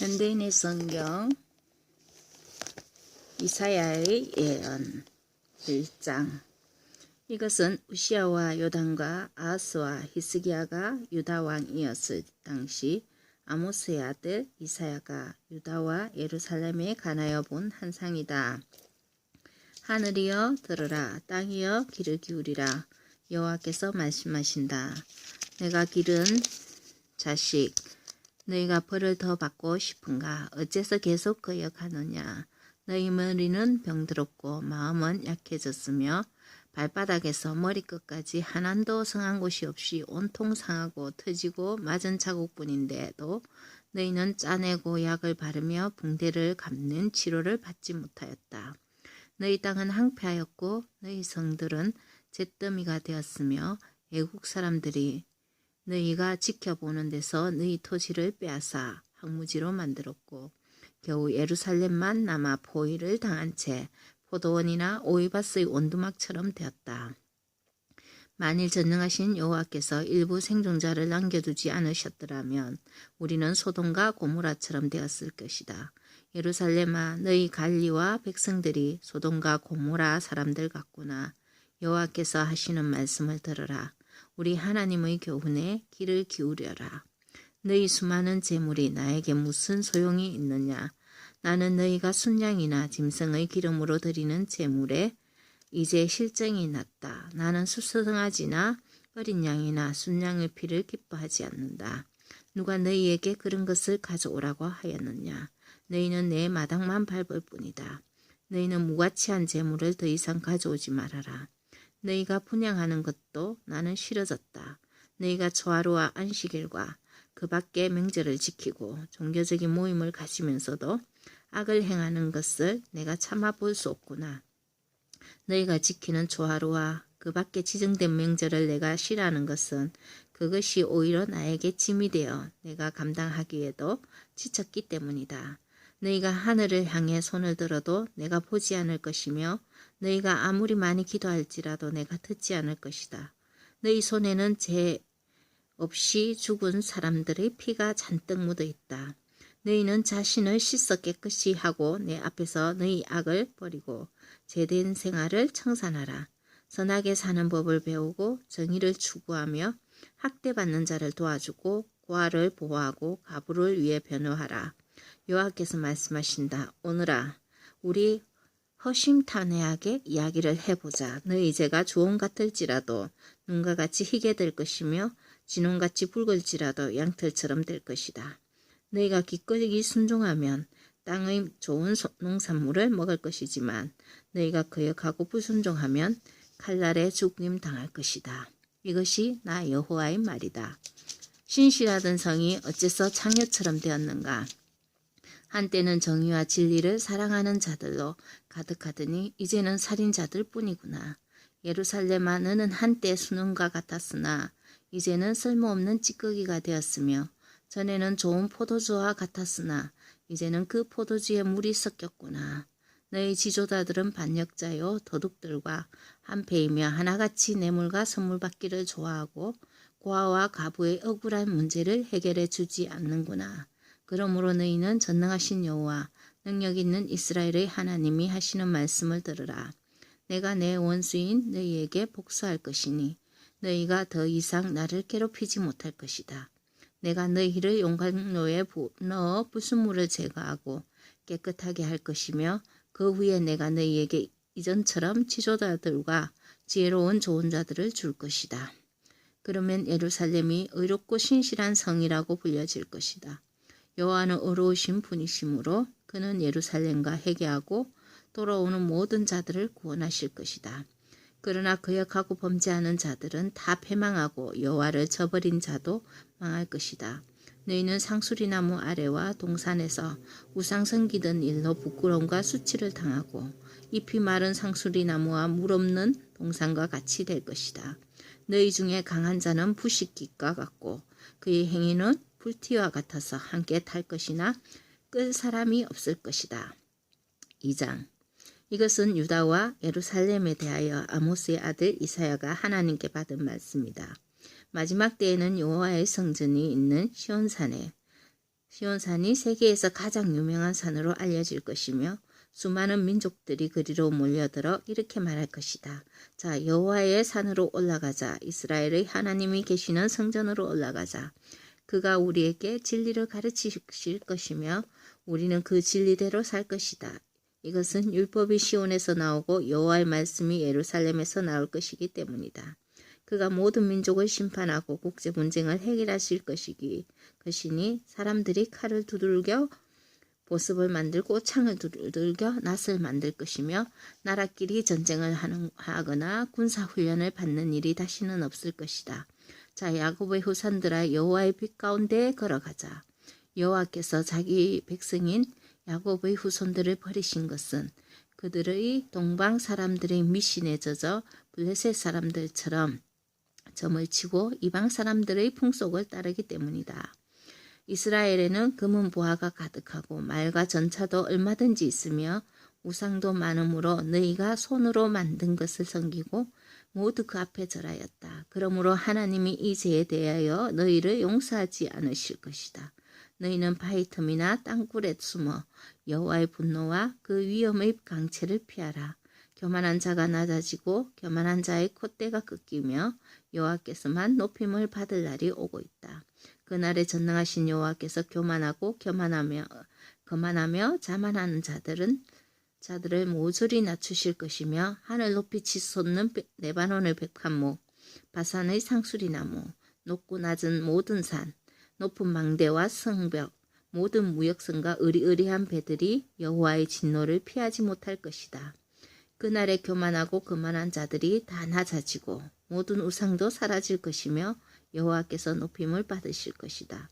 현대인의 성경 이사야의 예언 1장. 이것은 우시야와 요담과 아하스와 히스기야가 유다 왕이었을 당시 아모스의 아들 이사야가 유다와 예루살렘에 관하여 본 환상이다. 하늘이여 들으라, 땅이여 귀를 기울이라. 여호와께서 말씀하신다. 내가 기른 자식, 너희가 벌을 더 받고 싶은가? 어째서 계속 거역하느냐? 너희 머리는 병들었고 마음은 약해졌으며 발바닥에서 머리끝까지 하나도 성한 곳이 없이 온통 상하고 터지고 맞은 자국뿐인데도 너희는 짜내고 약을 바르며 붕대를 감는 치료를 받지 못하였다. 너희 땅은 황폐하였고 너희 성들은 잿더미가 되었으며 애국 사람들이 너희가 지켜보는 데서 너희 토지를 빼앗아 황무지로 만들었고 겨우 예루살렘만 남아 포위를 당한 채 포도원이나 오이밭의 온두막처럼 되었다. 만일 전능하신 여호와께서 일부 생존자를 남겨두지 않으셨더라면 우리는 소돔과 고모라처럼 되었을 것이다. 예루살렘아, 너희 관리와 백성들이 소돔과 고모라 사람들 같구나. 여호와께서 하시는 말씀을 들으라. 우리 하나님의 교훈에 귀를 기울여라. 너희 수많은 재물이 나에게 무슨 소용이 있느냐? 나는 너희가 순양이나 짐승의 기름으로 드리는 재물에 이제 실정이 났다. 나는 수수성아지나 어린 양이나 순양의 피를 기뻐하지 않는다. 누가 너희에게 그런 것을 가져오라고 하였느냐? 너희는 내 마당만 밟을 뿐이다. 너희는 무가치한 재물을 더 이상 가져오지 말아라. 너희가 분향하는 것도 나는 싫어졌다. 너희가 초하루와 안식일과 그 밖의 명절을 지키고 종교적인 모임을 가지면서도 악을 행하는 것을 내가 참아볼 수 없구나. 너희가 지키는 초하루와 그 밖에 지정된 명절을 내가 싫어하는 것은 그것이 오히려 나에게 짐이 되어 내가 감당하기에도 지쳤기 때문이다. 너희가 하늘을 향해 손을 들어도 내가 보지 않을 것이며 너희가 아무리 많이 기도할지라도 내가 듣지 않을 것이다. 너희 손에는 죄 없이 죽은 사람들의 피가 잔뜩 묻어 있다. 너희는 자신을 씻어 깨끗이 하고 내 앞에서 너희 악을 버리고 제된 생활을 청산하라. 선하게 사는 법을 배우고 정의를 추구하며 학대받는 자를 도와주고 고아를 보호하고 가부를 위해 변호하라. 여호와께서 말씀하신다. 오늘아, 우리 허심탄회하게 이야기를 해보자. 너희 죄가 주홍 같을지라도 눈과 같이 희게 될 것이며 진홍같이 붉을지라도 양털처럼 될 것이다. 너희가 기꺼이 순종하면 땅의 좋은 농산물을 먹을 것이지만 너희가 거역하고 불순종하면 칼날에 죽임 당할 것이다. 이것이 나 여호와의 말이다. 신실하던 성이 어째서 창녀처럼 되었는가? 한때는 정의와 진리를 사랑하는 자들로 가득하더니 이제는 살인자들 뿐이구나. 예루살렘아, 너는 한때 순응과 같았으나 이제는 쓸모없는 찌꺼기가 되었으며 전에는 좋은 포도주와 같았으나 이제는 그 포도주에 물이 섞였구나. 너희 지도자들은 반역자요 도둑들과 한패이며 하나같이 뇌물과 선물 받기를 좋아하고 고아와 가부의 억울한 문제를 해결해 주지 않는구나. 그러므로 너희는 전능하신 여호와 능력 있는 이스라엘의 하나님이 하시는 말씀을 들으라. 내가 내 원수인 너희에게 복수할 것이니 너희가 더 이상 나를 괴롭히지 못할 것이다. 내가 너희를 용광로에 넣어 불순물을 제거하고 깨끗하게 할 것이며 그 후에 내가 너희에게 이전처럼 지도자들과 지혜로운 좋은 자들을 줄 것이다. 그러면 예루살렘이 의롭고 신실한 성이라고 불려질 것이다. 여호와는 의로우신 분이시므로 그는 예루살렘과 회개하고 돌아오는 모든 자들을 구원하실 것이다. 그러나 거역하고 범죄하는 자들은 다 패망하고 여호와를 저버린 자도 망할 것이다. 너희는 상수리나무 아래와 동산에서 우상 섬기던 일로 부끄러움과 수치를 당하고 잎이 마른 상수리나무와 물 없는 동산과 같이 될 것이다. 너희 중에 강한 자는 부식깃과 같고 그의 행위는 불티와 같아서 함께 탈 것이나 끌 사람이 없을 것이다. 2장. 이것은 유다와 예루살렘에 대하여 아모스의 아들 이사야가 하나님께 받은 말씀이다. 마지막 때에는 여호와의 성전이 있는 시온산에 시온산이 세계에서 가장 유명한 산으로 알려질 것이며 수많은 민족들이 그리로 몰려들어 이렇게 말할 것이다. 자, 여호와의 산으로 올라가자. 이스라엘의 하나님이 계시는 성전으로 올라가자. 그가 우리에게 진리를 가르치실 것이며 우리는 그 진리대로 살 것이다. 이것은 율법이 시온에서 나오고 여호와의 말씀이 예루살렘에서 나올 것이기 때문이다. 그가 모든 민족을 심판하고 국제 분쟁을 해결하실 것이니 사람들이 칼을 두들겨 보습을 만들고 창을 두들겨 낫을 만들 것이며 나라끼리 전쟁을 하거나 군사훈련을 받는 일이 다시는 없을 것이다. 자, 야곱의 후손들아 여호와의 빛 가운데 걸어가자. 여호와께서 자기 백성인 야곱의 후손들을 버리신 것은 그들의 동방 사람들의 미신에 젖어 블레셋 사람들처럼 점을 치고 이방 사람들의 풍속을 따르기 때문이다. 이스라엘에는 금은 보화가 가득하고 말과 전차도 얼마든지 있으며 우상도 많으므로 너희가 손으로 만든 것을 섬기고 모두 그 앞에 절하였다. 그러므로 하나님이 이 죄에 대하여 너희를 용서하지 않으실 것이다. 너희는 바위 틈이나 땅굴에 숨어 여호와의 분노와 그 위엄의 강체를 피하라. 교만한 자가 낮아지고 교만한 자의 콧대가 꺾이며 여호와께서만 높임을 받을 날이 오고 있다. 그날에 전능하신 여호와께서 거만하며 자만하는 자들을 모조리 낮추실 것이며 하늘 높이 치솟는 레바논의 백합목, 바산의 상수리 나무, 높고 낮은 모든 산, 높은 망대와 성벽, 모든 무역선과 의리의리한 배들이 여호와의 진노를 피하지 못할 것이다. 그날에 교만하고 거만한 자들이 다 낮아지고 모든 우상도 사라질 것이며 여호와께서 높임을 받으실 것이다.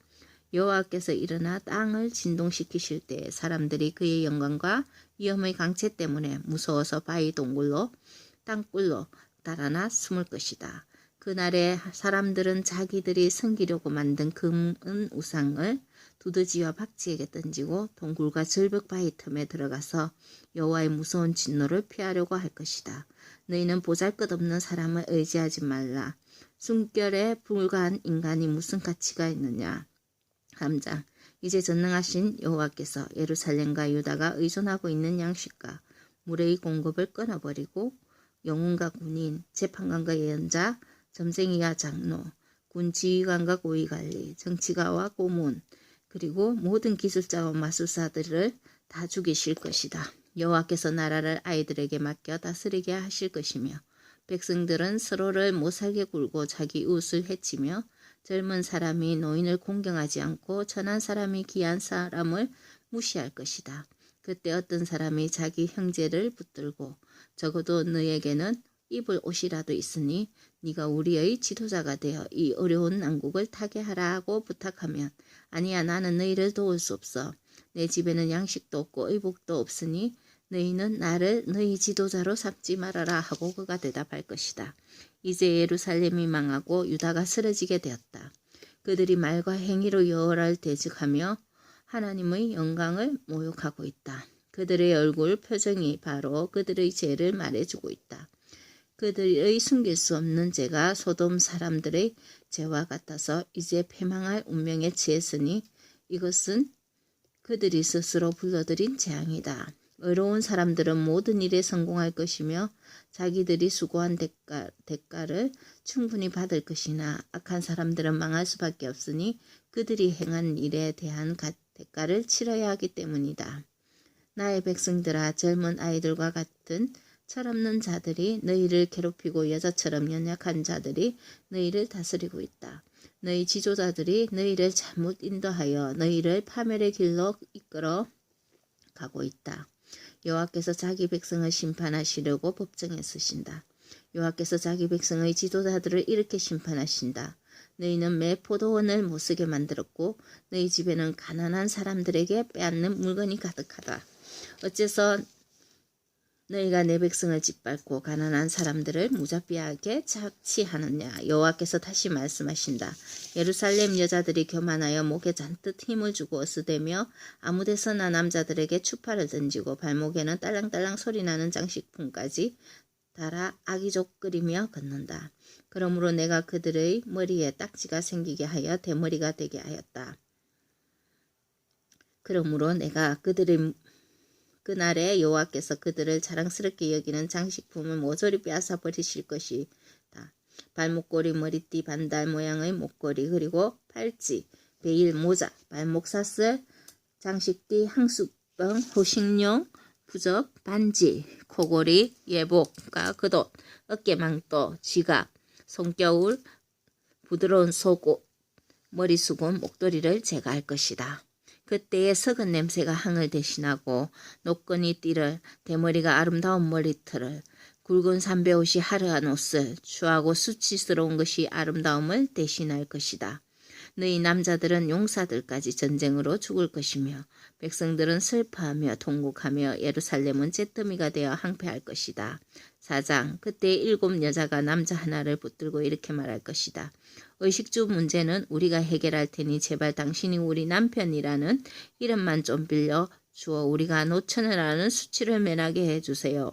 여호와께서 일어나 땅을 진동시키실 때 사람들이 그의 영광과 위엄의 강체 때문에 무서워서 바위 동굴로 땅굴로 달아나 숨을 것이다. 그날에 사람들은 자기들이 섬기려고 만든 금은 우상을 두더지와 박쥐에게 던지고 동굴과 절벽 바위 틈에 들어가서 여호와의 무서운 진노를 피하려고 할 것이다. 너희는 보잘것없는 사람을 의지하지 말라. 숨결에 불과한 인간이 무슨 가치가 있느냐. 3장. 이제 전능하신 여호와께서 예루살렘과 유다가 의존하고 있는 양식과 물의 공급을 끊어버리고 영웅과 군인, 재판관과 예언자, 점쟁이와 장로, 군 지휘관과 고위관리, 정치가와 고문, 그리고 모든 기술자와 마술사들을 다 죽이실 것이다. 여호와께서 나라를 아이들에게 맡겨 다스리게 하실 것이며 백성들은 서로를 못살게 굴고 자기 이웃을 해치며 젊은 사람이 노인을 공경하지 않고 천한 사람이 귀한 사람을 무시할 것이다. 그때 어떤 사람이 자기 형제를 붙들고 적어도 너에게는 입을 옷이라도 있으니 네가 우리의 지도자가 되어 이 어려운 난국을 타게 하라 하고 부탁하면 아니야 나는 너희를 도울 수 없어. 내 집에는 양식도 없고 의복도 없으니 너희는 나를 너희 지도자로 삼지 말아라 하고 그가 대답할 것이다. 이제 예루살렘이 망하고 유다가 쓰러지게 되었다. 그들이 말과 행위로 여호와를 대적하며 하나님의 영광을 모욕하고 있다. 그들의 얼굴 표정이 바로 그들의 죄를 말해주고 있다. 그들의 숨길 수 없는 죄가 소돔 사람들의 죄와 같아서 이제 패망할 운명에 처했으니 이것은 그들이 스스로 불러들인 재앙이다. 의로운 사람들은 모든 일에 성공할 것이며 자기들이 수고한 대가를 충분히 받을 것이나 악한 사람들은 망할 수밖에 없으니 그들이 행한 일에 대한 대가를 치러야 하기 때문이다. 나의 백성들아 젊은 아이들과 같은 철없는 자들이 너희를 괴롭히고 여자처럼 연약한 자들이 너희를 다스리고 있다. 너희 지도자들이 너희를 잘못 인도하여 너희를 파멸의 길로 이끌어 가고 있다. 여호와께서 자기 백성을 심판하시려고 법정에 서신다. 여호와께서 자기 백성의 지도자들을 이렇게 심판하신다. 너희는 매 포도원을 못쓰게 만들었고 너희 집에는 가난한 사람들에게 빼앗는 물건이 가득하다. 어째서 너희가 내 백성을 짓밟고 가난한 사람들을 무자비하게 착취하느냐. 여호와께서 다시 말씀하신다. 예루살렘 여자들이 교만하여 목에 잔뜩 힘을 주고 어스대며 아무데서나 남자들에게 추파를 던지고 발목에는 딸랑딸랑 소리나는 장식품까지 달아 아기족거리며 걷는다. 그러므로 내가 그들의 머리에 딱지가 생기게 하여 대머리가 되게 하였다. 그러므로 내가 그날에 여호와께서 그들을 자랑스럽게 여기는 장식품을 모조리 빼앗아 버리실 것이다. 발목걸이, 머리띠, 반달 모양의 목걸이, 그리고 팔찌, 베일, 모자, 발목 사슬, 장식띠, 향수병, 호식용, 부적, 반지, 코골이, 예복과 겉옷, 어깨망토, 지갑, 손겨울, 부드러운 속옷, 머리수건, 목도리를 제거할 것이다. 그때에 썩은 냄새가 항을 대신하고 노끈이 띠를, 대머리가 아름다운 머리털을, 굵은 삼배옷이 화려한 옷을, 추하고 수치스러운 것이 아름다움을 대신할 것이다. 너희 남자들은 용사들까지 전쟁으로 죽을 것이며 백성들은 슬퍼하며 통곡하며 예루살렘은 잿더미가 되어 항폐할 것이다. 4장. 그때 7 여자가 남자 하나를 붙들고 이렇게 말할 것이다. 의식주 문제는 우리가 해결할 테니 제발 당신이 우리 남편이라는 이름만 좀 빌려 주어 우리가 노천을 아는 수치를 면하게 해주세요.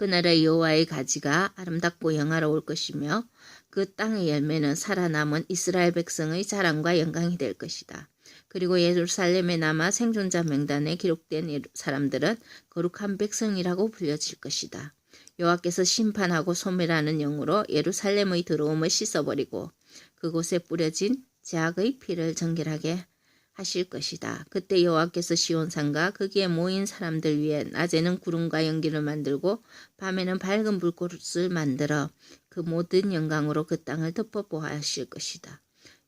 그날의 여호와의 가지가 아름답고 영화로울 것이며 그 땅의 열매는 살아남은 이스라엘 백성의 자랑과 영광이 될 것이다. 그리고 예루살렘에 남아 생존자 명단에 기록된 사람들은 거룩한 백성이라고 불려질 것이다. 여호와께서 심판하고 소멸하는 영으로 예루살렘의 더러움을 씻어버리고 그곳에 뿌려진 제약의 피를 정결하게 하실 것이다. 그때 여호와께서 시온산과 거기에 모인 사람들 위에 낮에는 구름과 연기를 만들고 밤에는 밝은 불꽃을 만들어 그 모든 영광으로 그 땅을 덮어 보하실 것이다.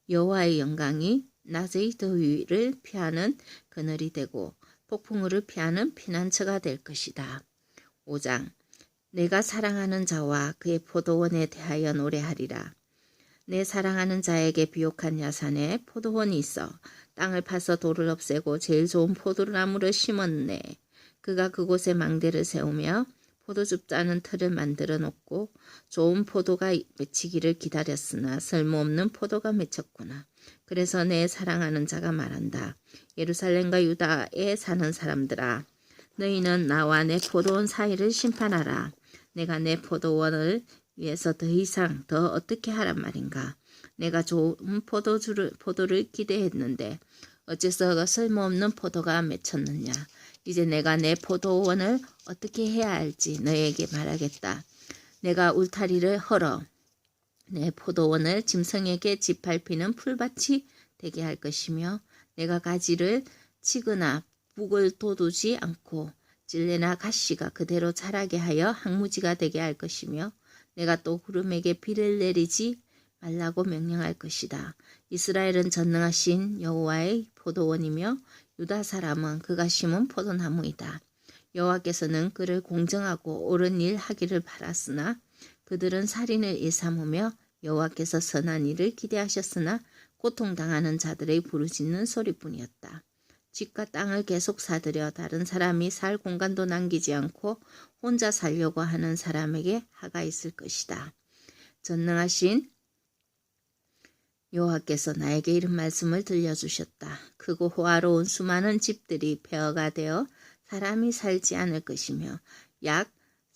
여호와의 영광이 낮의 더위를 피하는 그늘이 되고 폭풍우를 피하는 피난처가 될 것이다. 5장. 내가 사랑하는 자와 그의 포도원에 대하여 노래하리라. 내 사랑하는 자에게 비옥한 야산에 포도원이 있어 땅을 파서 돌을 없애고 제일 좋은 포도나무를 심었네. 그가 그곳에 망대를 세우며 포도즙 짜는 틀을 만들어 놓고 좋은 포도가 맺히기를 기다렸으나 쓸모없는 포도가 맺혔구나. 그래서 내 사랑하는 자가 말한다. 예루살렘과 유다에 사는 사람들아, 너희는 나와 내 포도원 사이를 심판하라. 내가 내 포도원을 위해서 더 이상 더 어떻게 하란 말인가. 내가 좋은 포도를 기대했는데 어째서 쓸모없는 포도가 맺혔느냐. 이제 내가 내 포도원을 어떻게 해야 할지 너에게 말하겠다. 내가 울타리를 헐어 내 포도원을 짐승에게 짓밟히는 풀밭이 되게 할 것이며 내가 가지를 치거나 북을 돋우지 않고 찔레나 가시가 그대로 자라게 하여 항무지가 되게 할 것이며 내가 또 구름에게 비를 내리지 말라고 명령할 것이다. 이스라엘은 전능하신 여호와의 포도원이며 유다 사람은 그가 심은 포도나무이다. 여호와께서는 그를 공정하고 옳은 일 하기를 바랐으나 그들은 살인을 일삼으며 여호와께서 선한 일을 기대하셨으나 고통당하는 자들의 부르짖는 소리뿐이었다. 집과 땅을 계속 사들여 다른 사람이 살 공간도 남기지 않고 혼자 살려고 하는 사람에게 하가 있을 것이다. 전능하신 여호와께서 나에게 이런 말씀을 들려주셨다. 크고 호화로운 수많은 집들이 폐허가 되어 사람이 살지 않을 것이며 약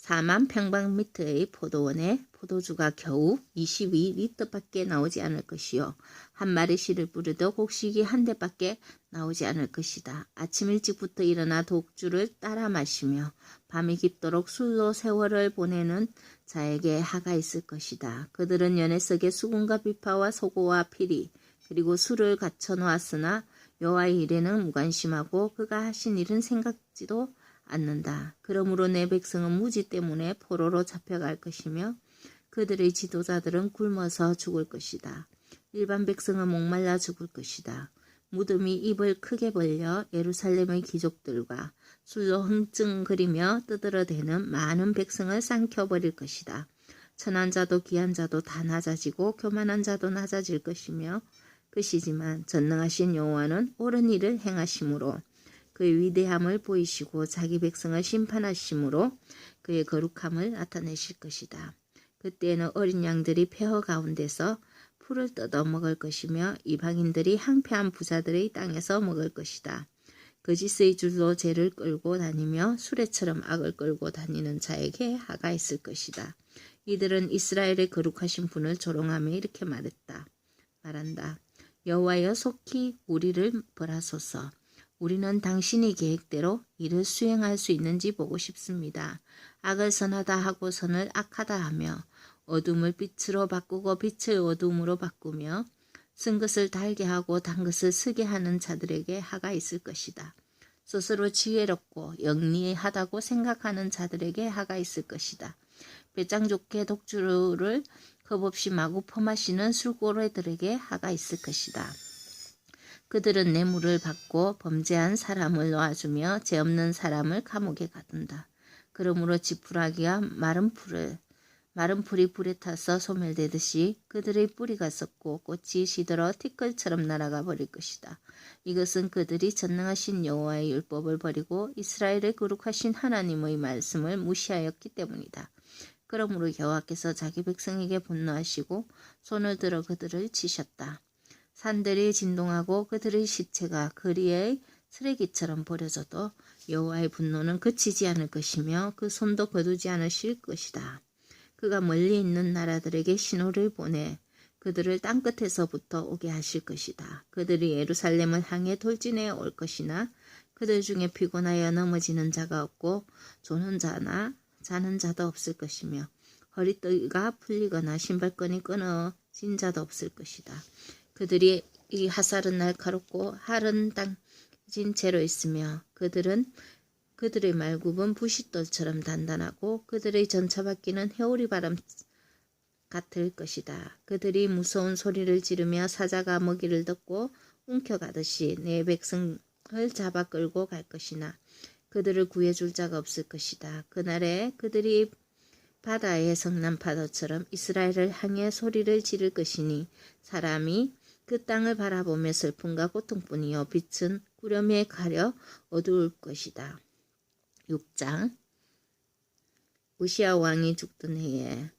4만 평방미터의 포도원에 포도주가 겨우 22리터밖에 나오지 않을 것이요. 한 마리 씨를 뿌려도 곡식이 한 대밖에 나오지 않을 것이다. 아침 일찍부터 일어나 독주를 따라 마시며 밤이 깊도록 술로 세월을 보내는 자에게 하가 있을 것이다. 그들은 연회 속에 수금과 비파와 소고와 피리 그리고 술을 갖춰 놓았으나 여호와의 일에는 무관심하고 그가 하신 일은 생각지도 않는다. 그러므로 내 백성은 무지 때문에 포로로 잡혀갈 것이며 그들의 지도자들은 굶어서 죽을 것이다. 일반 백성은 목말라 죽을 것이다. 무덤이 입을 크게 벌려 예루살렘의 귀족들과 술로 흥증거리며 떠들어대는 많은 백성을 삼켜버릴 것이다. 천한 자도 귀한 자도 다 낮아지고 교만한 자도 낮아질 것이며 것이지만 전능하신 여호와는 옳은 일을 행하심으로 그의 위대함을 보이시고 자기 백성을 심판하심으로 그의 거룩함을 나타내실 것이다. 그때에는 어린 양들이 폐허 가운데서 풀을 뜯어 먹을 것이며 이방인들이 항폐한 부자들의 땅에서 먹을 것이다. 거짓의 줄로 죄를 끌고 다니며 수레처럼 악을 끌고 다니는 자에게 하가 있을 것이다. 이들은 이스라엘의 거룩하신 분을 조롱하며 이렇게 말한다. 여호와여 속히 우리를 벌하소서. 우리는 당신의 계획대로 이를 수행할 수 있는지 보고 싶습니다. 악을 선하다 하고 선을 악하다 하며 어둠을 빛으로 바꾸고 빛을 어둠으로 바꾸며 쓴 것을 달게 하고 단 것을 쓰게 하는 자들에게 하가 있을 것이다. 스스로 지혜롭고 영리하다고 생각하는 자들에게 하가 있을 것이다. 배짱 좋게 독주를 겁없이 마구 퍼마시는 술고래들에게 하가 있을 것이다. 그들은 뇌물을 받고 범죄한 사람을 놓아주며 죄 없는 사람을 감옥에 가둔다. 그러므로 지푸라기가 마른 풀이 불에 타서 소멸되듯이 그들의 뿌리가 썩고 꽃이 시들어 티끌처럼 날아가 버릴 것이다. 이것은 그들이 전능하신 여호와의 율법을 버리고 이스라엘의 거룩하신 하나님의 말씀을 무시하였기 때문이다. 그러므로 여호와께서 자기 백성에게 분노하시고 손을 들어 그들을 치셨다. 산들이 진동하고 그들의 시체가 거리의 쓰레기처럼 버려져도 여호와의 분노는 그치지 않을 것이며 그 손도 거두지 않으실 것이다. 그가 멀리 있는 나라들에게 신호를 보내 그들을 땅끝에서부터 오게 하실 것이다. 그들이 예루살렘을 향해 돌진해 올 것이나 그들 중에 피곤하여 넘어지는 자가 없고 조는 자나 자는 자도 없을 것이며 허리띠가 풀리거나 신발끈이 끊어진 자도 없을 것이다. 그들이 이 하살은 날카롭고 할은 당진 채로 있으며 그들의 말굽은 부싯돌처럼 단단하고 그들의 전차바퀴는 해오리 바람 같을 것이다. 그들이 무서운 소리를 지르며 사자가 먹이를 듣고 움켜가듯이 내 백성을 잡아 끌고 갈 것이나 그들을 구해줄 자가 없을 것이다. 그날에 그들이 바다의 성난 파도처럼 이스라엘을 향해 소리를 지를 것이니 사람이 그 땅을 바라보며 슬픔과 고통뿐이요 빛은 구름에 가려 어두울 것이다. 6장 우시야 왕이 죽던 해에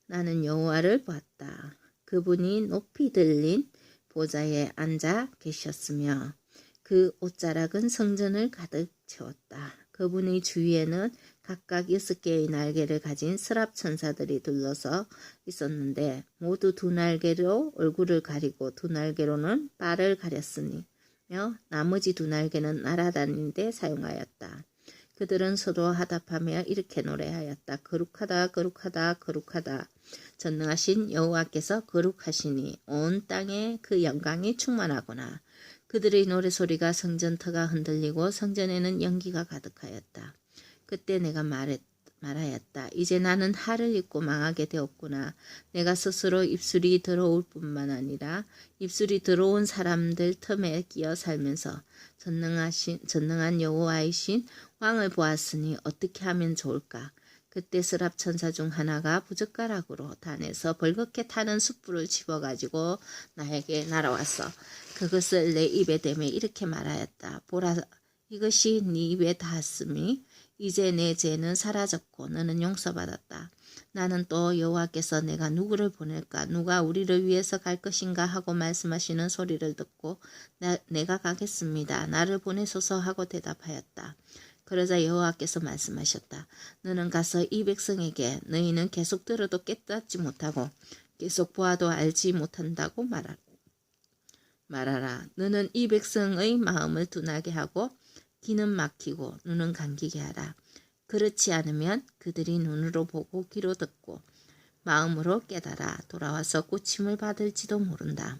나는 여호와를 보았다. 그분이 높이 들린 보좌에 앉아 계셨으며 그 옷자락은 성전을 가득 채웠다. 그분의 주위에는 각각 6개의 날개를 가진 스랍 천사들이 둘러서 있었는데 모두 2날개로 얼굴을 가리고 2날개로는 발을 가렸으며 나머지 2날개는 날아다니는 데 사용하였다. 그들은 서로 하답하며 이렇게 노래하였다. 거룩하다 거룩하다 거룩하다. 전능하신 여호와께서 거룩하시니 온 땅에 그 영광이 충만하구나. 그들의 노래소리가 성전터가 흔들리고 성전에는 연기가 가득하였다. 그때 내가 말하였다. 이제 나는 할을 입고 망하게 되었구나. 내가 스스로 입술이 더러울 뿐만 아니라 입술이 더러운 사람들 틈에 끼어 살면서 전능한 여호와이신 왕을 보았으니 어떻게 하면 좋을까? 그때 스랍 천사 중 하나가 부젓가락으로 단에서 벌겋게 타는 숯불을 집어가지고 나에게 날아왔어. 그것을 내 입에 대며 이렇게 말하였다. 보라, 이것이 네 입에 닿았으니 이제 내 죄는 사라졌고 너는 용서받았다. 나는 또 여호와께서 내가 누구를 보낼까? 누가 우리를 위해서 갈 것인가? 하고 말씀하시는 소리를 듣고 내가 가겠습니다. 나를 보내소서 하고 대답하였다. 그러자 여호와께서 말씀하셨다. 너는 가서 이 백성에게 너희는 계속 들어도 깨닫지 못하고 계속 보아도 알지 못한다고 말하라. 너는 이 백성의 마음을 둔하게 하고 귀는 막히고 눈은 감기게 하라. 그렇지 않으면 그들이 눈으로 보고 귀로 듣고 마음으로 깨달아 돌아와서 고침을 받을지도 모른다.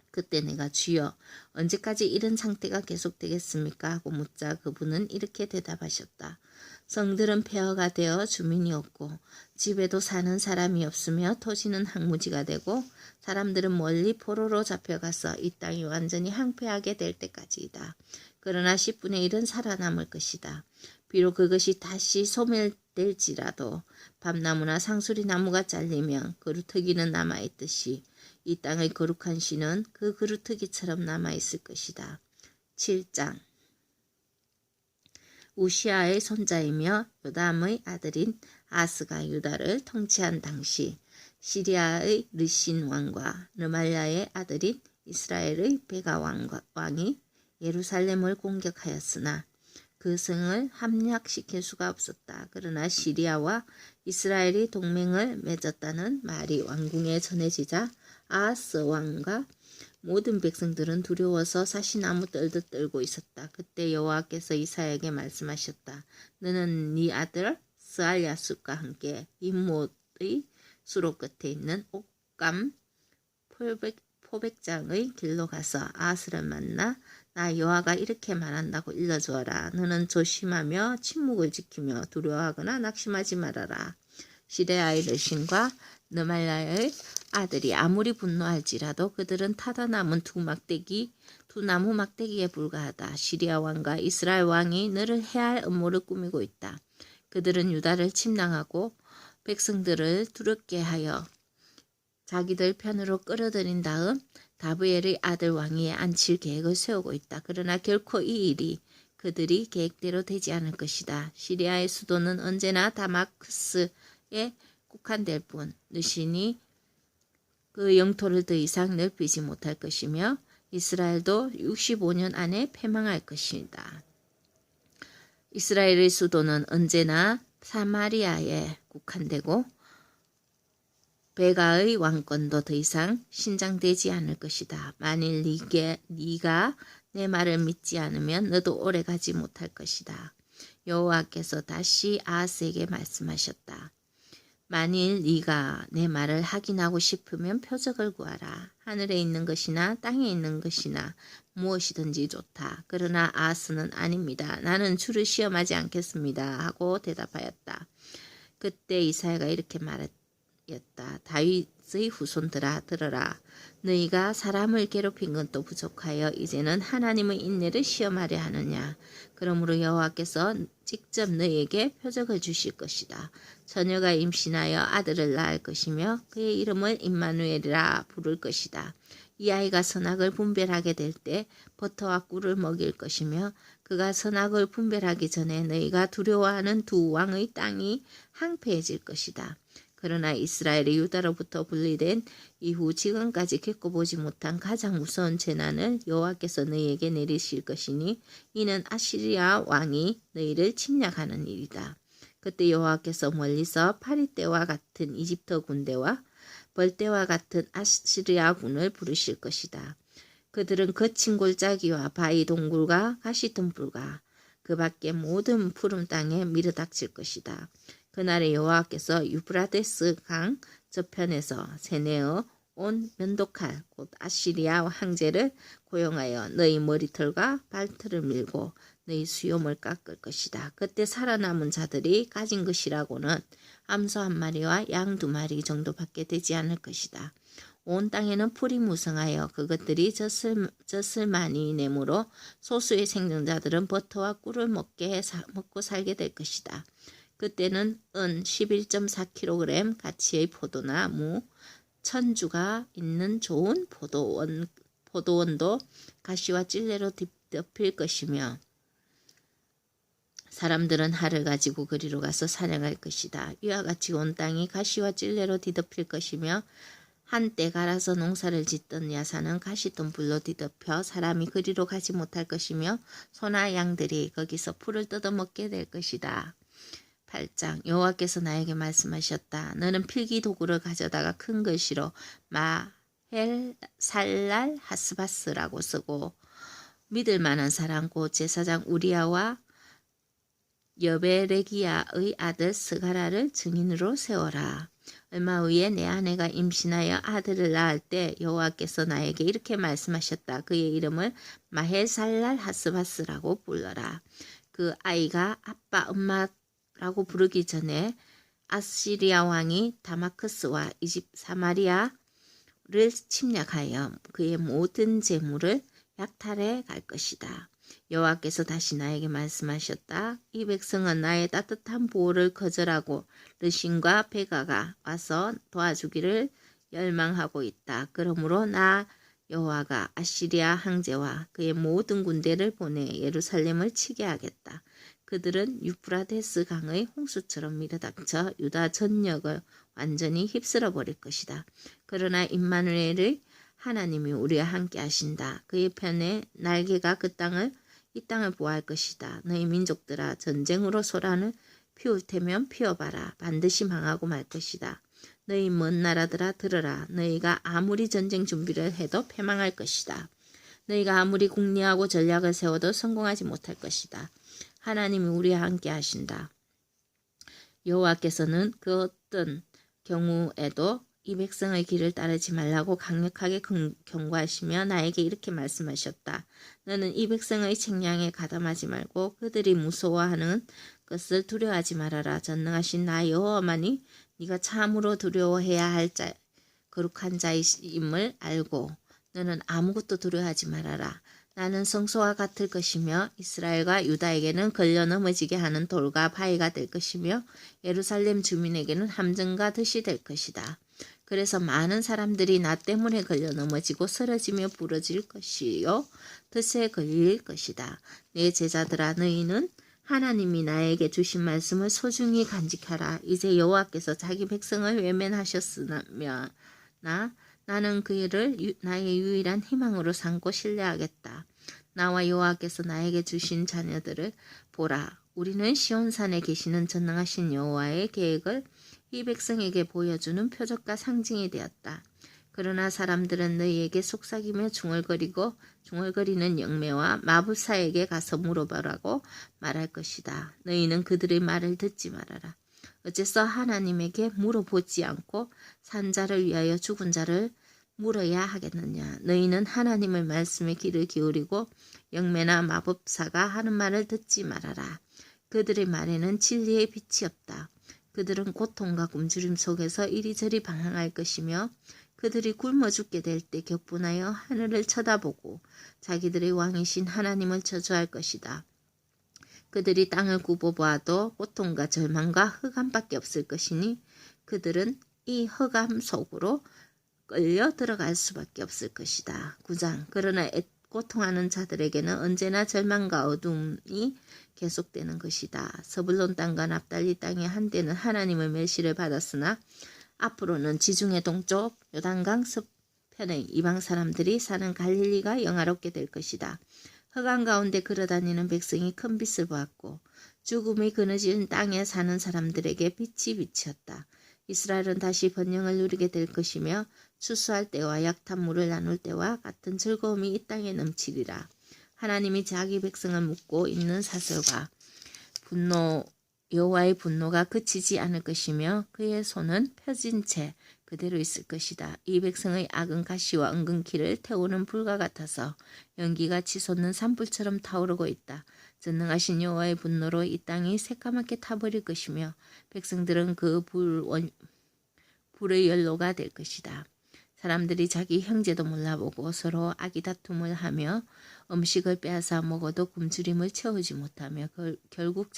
그때 내가 주여 언제까지 이런 상태가 계속되겠습니까? 하고 묻자 그분은 이렇게 대답하셨다. 성들은 폐허가 되어 주민이 없고 집에도 사는 사람이 없으며 토지는 황무지가 되고 사람들은 멀리 포로로 잡혀가서 이 땅이 완전히 황폐하게 될 때까지이다. 그러나 10분의 1은 살아남을 것이다. 비록 그것이 다시 소멸될지라도 밤나무나 상수리 나무가 잘리면 그루터기는 남아있듯이 이 땅의 거룩한 신은 그 그루터기처럼 남아있을 것이다. 7장 우시아의 손자이며 요담의 아들인 아스가 유다를 통치한 당시 시리아의 르신 왕과 르말야의 아들인 이스라엘의 베가 왕이 예루살렘을 공격하였으나 그 성을 함락시킬 수가 없었다. 그러나 시리아와 이스라엘이 동맹을 맺었다는 말이 왕궁에 전해지자 아하스 왕과 모든 백성들은 두려워서 사시나무 떨듯 떨고 있었다. 그때 여호와께서 이사야에게 말씀하셨다. 너는 네 아들 스알야숲과 함께 임못의 수로 끝에 있는 옥감 포백장의 길로 가서 아하스를 만나 나 여호와가 이렇게 말한다고 일러주어라. 너는 조심하며 침묵을 지키며 두려워하거나 낙심하지 말아라. 시레아의 르신과 느말라의 아들이 아무리 분노할지라도 그들은 타다 남은 두 나무 막대기에 불과하다. 시리아 왕과 이스라엘 왕이 너를 해할 음모를 꾸미고 있다. 그들은 유다를 침략하고 백성들을 두렵게 하여 자기들 편으로 끌어들인 다음 다브엘의 아들 왕위에 앉힐 계획을 세우고 있다. 그러나 결코 이 일이 그들이 계획대로 되지 않을 것이다. 시리아의 수도는 언제나 다마스크스에 국한될 뿐 르신이 그 영토를 더 이상 넓히지 못할 것이며 이스라엘도 65년 안에 패망할 것이다. 이스라엘의 수도는 언제나 사마리아에 국한되고 베가의 왕권도 더 이상 신장되지 않을 것이다. 만일 네가 내 말을 믿지 않으면 너도 오래가지 못할 것이다. 여호와께서 다시 아하스에게 말씀하셨다. 만일 네가 내 말을 확인하고 싶으면 표적을 구하라. 하늘에 있는 것이나 땅에 있는 것이나 무엇이든지 좋다. 그러나 아하스는 아닙니다. 나는 주를 시험하지 않겠습니다. 하고 대답하였다. 그때 이사야가 이렇게 말했다. 다윗의 후손들아 들어라. 너희가 사람을 괴롭힌 건 또 부족하여 이제는 하나님의 인내를 시험하려 하느냐. 그러므로 여호와께서 직접 너희에게 표적을 주실 것이다. 처녀가 임신하여 아들을 낳을 것이며 그의 이름을 임마누엘이라 부를 것이다. 이 아이가 선악을 분별하게 될 때 버터와 꿀을 먹일 것이며 그가 선악을 분별하기 전에 너희가 두려워하는 두 왕의 땅이 황폐해질 것이다. 그러나 이스라엘이 유다로부터 분리된 이후 지금까지 겪어보지 못한 가장 무서운 재난을 여호와께서 너희에게 내리실 것이니 이는 아시리아 왕이 너희를 침략하는 일이다. 그때 여호와께서 멀리서 파리떼와 같은 이집트 군대와 벌떼와 같은 아시리아군을 부르실 것이다. 그들은 거친 골짜기와 바위 동굴과 가시덤불과 그 밖의 모든 푸른 땅에 밀어닥칠 것이다. 그날에 여호와께서 유브라데스 강 저편에서 세네어 온 면도칼 곧 아시리아 황제를 고용하여 너희 머리털과 발털을 밀고 너희 수염을 깎을 것이다. 그때 살아남은 자들이 가진 것이라고는 암소 한 마리와 양 2마리 정도밖에 되지 않을 것이다. 온 땅에는 풀이 무성하여 그것들이 젖을 많이 내므로 소수의 생존자들은 버터와 꿀을 먹고 살게 될 것이다. 그때는 은 11.4kg 가치의 포도나 무, 천주가 있는 좋은 포도원도 가시와 찔레로 뒤덮일 것이며 사람들은 활을 가지고 그리로 가서 사냥할 것이다. 이와 같이 온 땅이 가시와 찔레로 뒤덮일 것이며 한때 갈아서 농사를 짓던 야산은 가시덤불로 뒤덮여 사람이 그리로 가지 못할 것이며 소나 양들이 거기서 풀을 뜯어먹게 될 것이다. 8장 여호와께서 나에게 말씀하셨다. 너는 필기 도구를 가져다가 큰 글씨로 마헬 살랄 하스바스라고 쓰고 믿을 만한 사람 곧 제사장 우리아와 여베레기야의 아들 스가라를 증인으로 세워라. 얼마 후에 내 아내가 임신하여 아들을 낳을 때 여호와께서 나에게 이렇게 말씀하셨다. 그의 이름을 마헬살랄 하스바스라고 불러라. 그 아이가 아빠 엄마라고 부르기 전에 아시리아 왕이 다마크스와 사마리아를 침략하여 그의 모든 재물을 약탈해 갈 것이다. 여호와께서 다시 나에게 말씀하셨다. 이 백성은 나의 따뜻한 보호를 거절하고 르신과 베가가 와서 도와주기를 열망하고 있다. 그러므로 나 여호와가 아시리아 황제와 그의 모든 군대를 보내 예루살렘을 치게 하겠다. 그들은 유프라데스 강의 홍수처럼 밀어닥쳐 유다 전역을 완전히 휩쓸어 버릴 것이다. 그러나 임마누엘의 하나님이 우리와 함께 하신다. 그의 편에 날개가 이 땅을 보호할 것이다. 너희 민족들아 전쟁으로 소란을 피울 테면 피워봐라. 반드시 망하고 말 것이다. 너희 먼 나라들아 들으라. 너희가 아무리 전쟁 준비를 해도 패망할 것이다. 너희가 아무리 궁리하고 전략을 세워도 성공하지 못할 것이다. 하나님이 우리와 함께 하신다. 여호와께서는 그 어떤 경우에도 이 백성의 길을 따르지 말라고 강력하게 경고하시며 나에게 이렇게 말씀하셨다. 너는 이 백성의 책량에 가담하지 말고 그들이 무서워하는 것을 두려워하지 말아라. 전능하신 나 여호와만이 네가 참으로 두려워해야 할 거룩한 자임을 알고 너는 아무것도 두려워하지 말아라. 나는 성소와 같을 것이며 이스라엘과 유다에게는 걸려 넘어지게 하는 돌과 바위가 될 것이며 예루살렘 주민에게는 함정과 덫이 될 것이다. 그래서 많은 사람들이 나 때문에 걸려 넘어지고 쓰러지며 부러질 것이요 덫에 걸릴 것이다. 내 제자들아 너희는 하나님이 나에게 주신 말씀을 소중히 간직하라. 이제 여호와께서 자기 백성을 외면하셨으며 나는 그를 나의 유일한 희망으로 삼고 신뢰하겠다. 나와 여호와께서 나에게 주신 자녀들을 보라. 우리는 시온산에 계시는 전능하신 여호와의 계획을 이 백성에게 보여주는 표적과 상징이 되었다. 그러나 사람들은 너희에게 속삭이며 중얼거리는 영매와 마법사에게 가서 물어보라고 말할 것이다. 너희는 그들의 말을 듣지 말아라. 어째서 하나님에게 물어보지 않고 산 자를 위하여 죽은 자를 물어야 하겠느냐. 너희는 하나님의 말씀에 귀를 기울이고 영매나 마법사가 하는 말을 듣지 말아라. 그들의 말에는 진리의 빛이 없다. 그들은 고통과 굶주림 속에서 이리저리 방황할 것이며 그들이 굶어 죽게 될 때 격분하여 하늘을 쳐다보고 자기들의 왕이신 하나님을 저주할 것이다. 그들이 땅을 굽어보아도 고통과 절망과 흑암밖에 없을 것이니 그들은 이 흑암 속으로 끌려 들어갈 수밖에 없을 것이다. 9장. 그러나 고통하는 자들에게는 언제나 절망과 어둠이 계속되는 것이다. 서불론 땅과 납달리 땅의 한때는 하나님의 멸시를 받았으나 앞으로는 지중해 동쪽 요단강 서편의 이방 사람들이 사는 갈릴리가 영화롭게 될 것이다. 흑암 가운데 걸어다니는 백성이 큰 빛을 보았고 죽음이 그늘진 땅에 사는 사람들에게 빛이 비치었다. 이스라엘은 다시 번영을 누리게 될 것이며 추수할 때와 약탄물을 나눌 때와 같은 즐거움이 이 땅에 넘치리라. 하나님이 자기 백성을 묶고 있는 사슬과 여호와의 분노가 그치지 않을 것이며 그의 손은 펴진 채 그대로 있을 것이다. 이 백성의 악은 가시와 은근키를 태우는 불과 같아서 연기가 치솟는 산불처럼 타오르고 있다. 전능하신 여호와의 분노로 이 땅이 새까맣게 타버릴 것이며 백성들은 그 불의 연로가 될 것이다. 사람들이 자기 형제도 몰라보고 서로 아기다툼을 하며 음식을 빼앗아 먹어도 굶주림을 채우지 못하며 결국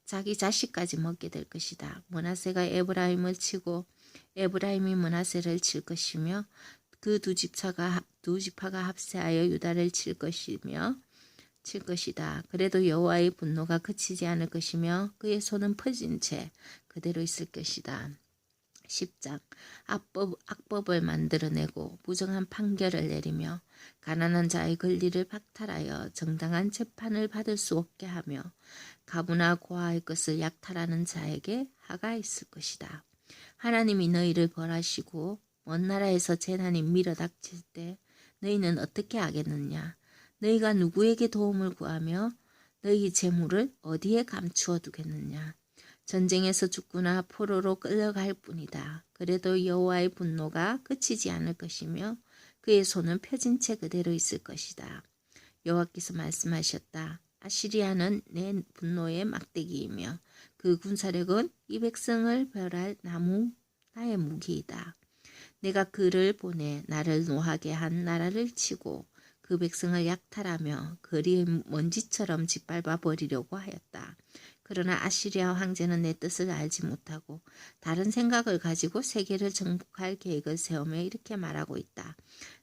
자기 자식까지 먹게 될 것이다. 므낫세가 에브라임을 치고 에브라임이 므낫세를 칠 것이며 그 두 지파가 합세하여 유다를 칠 것이다. 그래도 여호와의 분노가 그치지 않을 것이며 그의 손은 퍼진 채 그대로 있을 것이다. 10장. 악법을 만들어내고 부정한 판결을 내리며 가난한 자의 권리를 박탈하여 정당한 재판을 받을 수 없게 하며 가부나 고아의 것을 약탈하는 자에게 하가 있을 것이다. 하나님이 너희를 벌하시고 먼 나라에서 재난이 밀어닥칠 때 너희는 어떻게 하겠느냐. 너희가 누구에게 도움을 구하며 너희 재물을 어디에 감추어 두겠느냐. 전쟁에서 죽거나 포로로 끌려갈 뿐이다. 그래도 여호와의 분노가 그치지 않을 것이며 그의 손은 펴진 채 그대로 있을 것이다. 여호와께서 말씀하셨다. 아시리아는 내 분노의 막대기이며 그 군사력은 이 백성을 벌할 나의 무기이다. 내가 그를 보내 나를 노하게 한 나라를 치고 그 백성을 약탈하며 거리의 먼지처럼 짓밟아 버리려고 하였다. 그러나 아시리아 황제는 내 뜻을 알지 못하고 다른 생각을 가지고 세계를 정복할 계획을 세우며 이렇게 말하고 있다.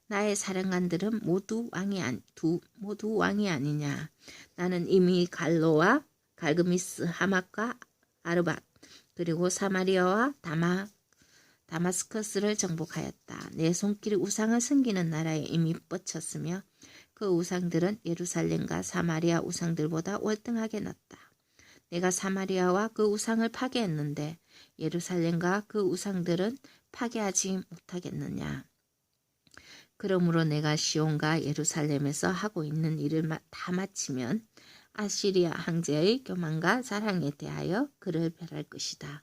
나의 사령관들은 모두 왕이 아니냐. 나는 이미 갈로와 갈그미스, 하맛과 아르밧 그리고 사마리아와 다마스커스를 정복하였다. 내 손길이 우상을 섬기는 나라에 이미 뻗쳤으며 그 우상들은 예루살렘과 사마리아 우상들보다 월등하게 낮다. 내가 사마리아와 그 우상을 파괴했는데 예루살렘과 그 우상들은 파괴하지 못하겠느냐. 그러므로 내가 시온과 예루살렘에서 하고 있는 일을 다 마치면 아시리아 황제의 교만과 자랑에 대하여 그를 멸할 것이다.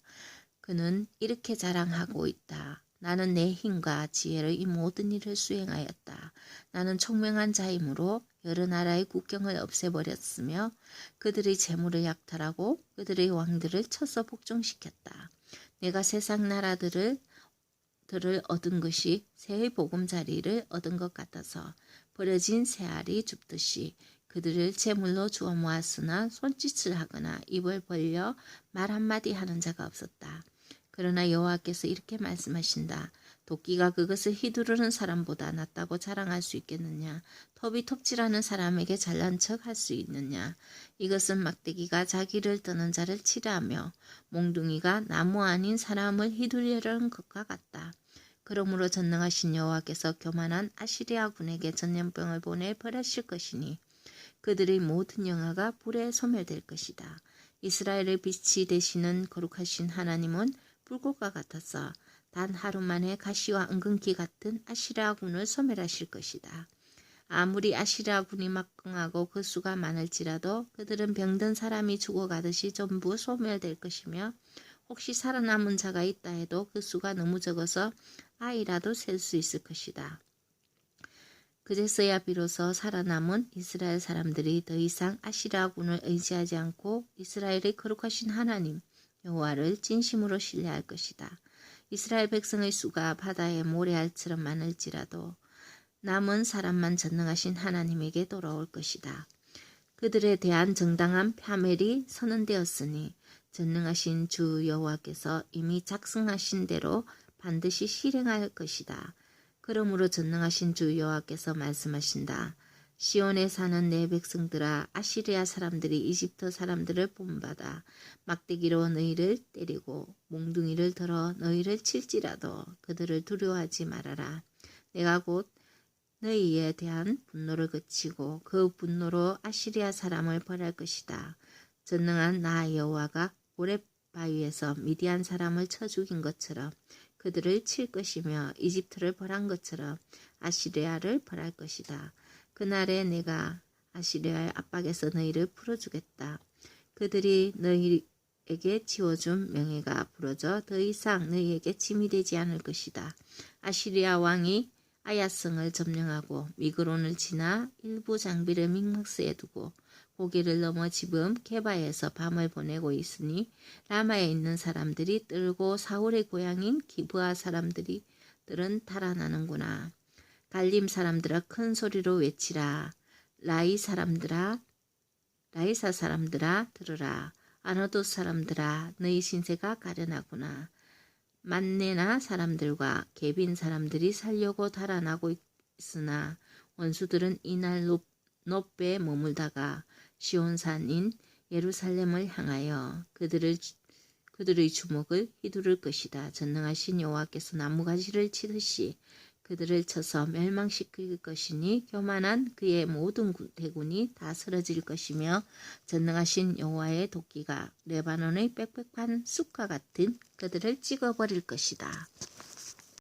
그는 이렇게 자랑하고 있다. 나는 내 힘과 지혜로 이 모든 일을 수행하였다. 나는 총명한 자이므로 여러 나라의 국경을 없애버렸으며 그들의 재물을 약탈하고 그들의 왕들을 쳐서 복종시켰다. 내가 세상 나라들을 얻은 것이 새의 보금자리를 얻은 것 같아서 버려진 새알이 줍듯이 그들을 제물로 주워 모았으나 손짓을 하거나 입을 벌려 말 한마디 하는 자가 없었다. 그러나 여호와께서 이렇게 말씀하신다. 도끼가 그것을 휘두르는 사람보다 낫다고 자랑할 수 있겠느냐? 톱이 톱질하는 사람에게 잘난 척 할 수 있느냐? 이것은 막대기가 자기를 떠는 자를 치료하며 몽둥이가 나무 아닌 사람을 휘두르려는 것과 같다. 그러므로 전능하신 여호와께서 교만한 아시리아 군에게 전염병을 보내 벌하실 것이니 그들의 모든 영화가 불에 소멸될 것이다. 이스라엘의 빛이 되시는 거룩하신 하나님은 불꽃과 같아서 단 하루 만에 가시와 은근기 같은 아시리아 군을 소멸하실 것이다. 아무리 아시리아 군이 막강하고 그 수가 많을지라도 그들은 병든 사람이 죽어가듯이 전부 소멸될 것이며 혹시 살아남은 자가 있다 해도 그 수가 너무 적어서 아이라도 셀 수 있을 것이다. 그제서야 비로소 살아남은 이스라엘 사람들이 더 이상 아시리아군을 의지하지 않고 이스라엘의 거룩하신 하나님 여호와를 진심으로 신뢰할 것이다. 이스라엘 백성의 수가 바다의 모래알처럼 많을지라도 남은 사람만 전능하신 하나님에게 돌아올 것이다. 그들에 대한 정당한 파멸이 선언되었으니 전능하신 주 여호와께서 이미 작성하신 대로 반드시 실행할 것이다. 그러므로 전능하신 주 여호와께서 말씀하신다. 시온에 사는 내 백성들아, 아시리아 사람들이 이집트 사람들을 본받아 막대기로 너희를 때리고 몽둥이를 들어 너희를 칠지라도 그들을 두려워하지 말아라. 내가 곧 너희에 대한 분노를 그치고 그 분노로 아시리아 사람을 벌할 것이다. 전능한 나 여호와가 오렙 바위에서 미디안 사람을 쳐 죽인 것처럼 그들을 칠 것이며 이집트를 벌한 것처럼 아시리아를 벌할 것이다. 그날에 내가 아시리아의 압박에서 너희를 풀어주겠다. 그들이 너희에게 지워준 명예가 부러져 더 이상 너희에게 짐이 되지 않을 것이다. 아시리아 왕이 아야성을 점령하고 미그론을 지나 일부 장비를 믹막스에 두고 고개를 넘어 지금 게바에서 밤을 보내고 있으니 라마에 있는 사람들이 떨고 사울의 고향인 기브아 사람들은 달아나는구나. 갈림 사람들아 큰 소리로 외치라. 라이사 사람들아 들으라. 아너도 사람들아 너희 신세가 가련하구나. 만네나 사람들과 개빈 사람들이 살려고 달아나고 있으나 원수들은 이날 높에 머물다가 시온산인 예루살렘을 향하여 그들의 주먹을 휘두를 것이다. 전능하신 여호와께서 나무가지를 치듯이 그들을 쳐서 멸망시킬 것이니 교만한 그의 모든 대군이 다 쓰러질 것이며 전능하신 여호와의 도끼가 레바논의 빽빽한 숲과 같은 그들을 찍어버릴 것이다.